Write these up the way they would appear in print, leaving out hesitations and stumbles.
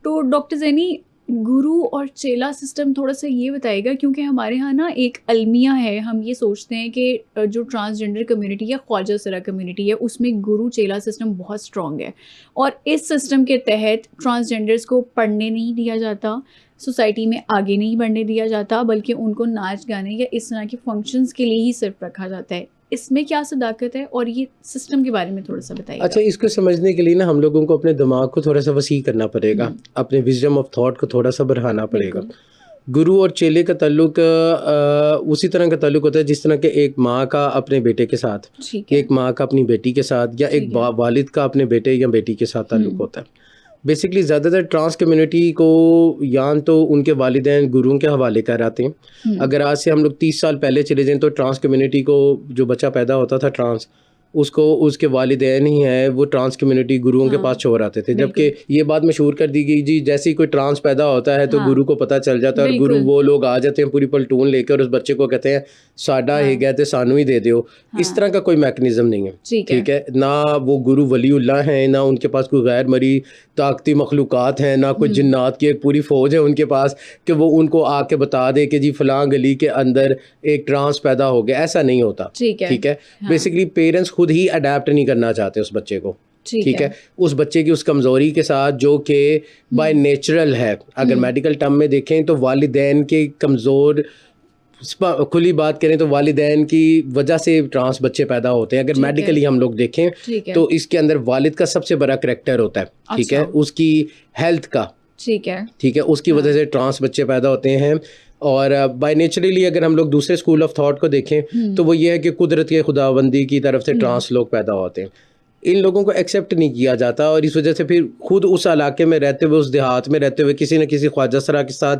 तो डॉक्टर ज़ैनी, गुरु और चेला सिस्टम थोड़ा-सा ये बताइएगा, क्योंकि हमारे यहाँ ना एक अलमिया है, हम ये सोचते हैं कि जो ट्रांसजेंडर कम्युनिटी या ख्वाजा सरा कम्युनिटी है, उसमें गुरु चेला सिस्टम बहुत स्ट्रॉन्ग है और इस सिस्टम के तहत ट्रांसजेंडर्स को पढ़ने नहीं दिया जाता, सोसाइटी में आगे नहीं बढ़ने दिया जाता, बल्कि उनको नाच गाने या इस तरह के फंक्शंस के लिए ही सिर्फ रखा जाता है। इसमें क्या सदाकत है और ये सिस्टम के बारे में थोड़ा-सा बताइएगा? अच्छा, इसको समझने के लिए ना हम लोगों को अपने दिमाग को थोड़ा सा वसी करना पड़ेगा, अपने विजडम ऑफ थॉट को थोड़ा सा बढ़ाना पड़ेगा। बिल्कुल। गुरु और चेले का ताल्लुक उसी तरह का ताल्लुक होता है जिस तरह के एक माँ का अपने बेटे के साथ, ठीक है। एक माँ का अपनी बेटी के साथ, या एक ठीक है। वालिद का अपने बेटे या बेटी के साथ ताल्लुक होता है। बेसिकली ज़्यादातर ट्रांस कम्युनिटी को या तो उनके वालिदैन गुरुओं के हवाले कराते हैं। अगर आज से हम लोग 30 साल पहले चले जाएं तो ट्रांस कम्युनिटी को जो बच्चा पैदा होता था ट्रांस, उसको उसके वालिदैन ही हैं वो ट्रांस कम्युनिटी गुरुओं के पास छोड़ आते थे। जबकि ये बात मशहूर कर दी गई जी, जैसे ही कोई ट्रांस पैदा होता है तो गुरु को पता चल जाता है और गुरु वो लोग आ जाते हैं पूरी प्लटून लेकर उस बच्चे को कहते हैं साडा ही गए थे सानू ही दे दो। इस तरह का कोई मैकेनिज्म नहीं है, ठीक है ना। वो गुरु वलीउल्लाह हैं, ना उनके पास कोई गैर मरी ताकती मखलूक़ात हैं, ना कोई जिन्नात की एक पूरी फ़ौज है उनके पास कि वो उनको आके बता दे कि जी फ़लाँ गली के अंदर एक ट्रांस पैदा हो गया। ऐसा नहीं होता, ठीक है। बेसिकली पेरेंट्स खुद ही अडेप्ट नहीं करना चाहते उस बच्चे को, ठीक है। उस बच्चे की उस कमज़ोरी के साथ जो कि बाय नेचुरल है, अगर मेडिकल टर्म में देखें तो वालिदैन के कमज़ोर, खुली बात करें तो वालिदैन की वजह से ट्रांस बच्चे पैदा होते हैं। अगर मेडिकली हम लोग देखें तो इसके अंदर वालिद का सबसे बड़ा करैक्टर होता है, ठीक है, उसकी हेल्थ का, ठीक है, उसकी वजह से ट्रांस बच्चे पैदा होते हैं। और बाय नेचुरली अगर हम लोग दूसरे स्कूल ऑफ थॉट को देखें तो वो ये है कि कुदरत के खुदाबंदी की तरफ से ट्रांस लोग पैदा होते हैं। इन लोगों को एक्सेप्ट नहीं किया जाता और इस वजह से फिर खुद उस इलाके में रहते हुए, उस देहात में रहते हुए किसी न किसी ख्वाजा सरा के साथ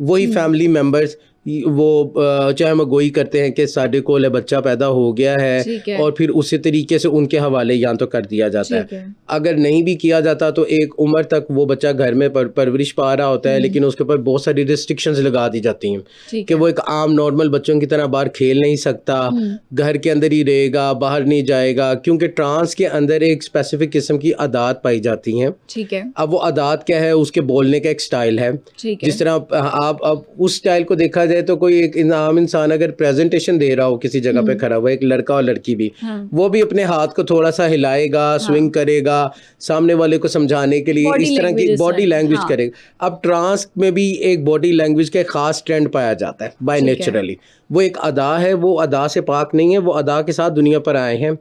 वही फैमिली मेम्बर्स वो चाहे मगोई करते हैं कि साडे कोल बच्चा पैदा हो गया है और फिर उसी तरीके से उनके हवाले या तो कर दिया जाता है। अगर नहीं भी किया जाता तो एक उम्र तक वो बच्चा घर में परवरिश पा रहा होता है, लेकिन उसके ऊपर बहुत सारी रिस्ट्रिक्शंस लगा दी जाती हैं कि वो एक आम नॉर्मल बच्चों की तरह बाहर खेल नहीं सकता, घर के अंदर ही रहेगा, बाहर नहीं जाएगा, क्योंकि ट्रांस के अंदर एक स्पेसिफिक किस्म की आदात पाई जाती हैं, ठीक है। अब वो आदात क्या है, उसके बोलने का एक स्टाइल है, जिस तरह आप अब उस स्टाइल को देखा तो कोई एक आम इंसान अगर प्रेजेंटेशन दे रहा हो किसी जगह पे खड़ा हुआ, एक लड़का और लड़की भी, वो भी अपने हाथ को थोड़ा सा हिलाएगा, स्विंग करेगा सामने वाले को समझाने के लिए, इस तरह की बॉडी लैंग्वेज करेगा। अब ट्रांस में भी एक बॉडी लैंग्वेज का खास ट्रेंड पाया जाता है बाय नेचुरली। वो एक अदा है, वो अदा से पाक नहीं है, वो अदा के साथ दुनिया पर आए हैं।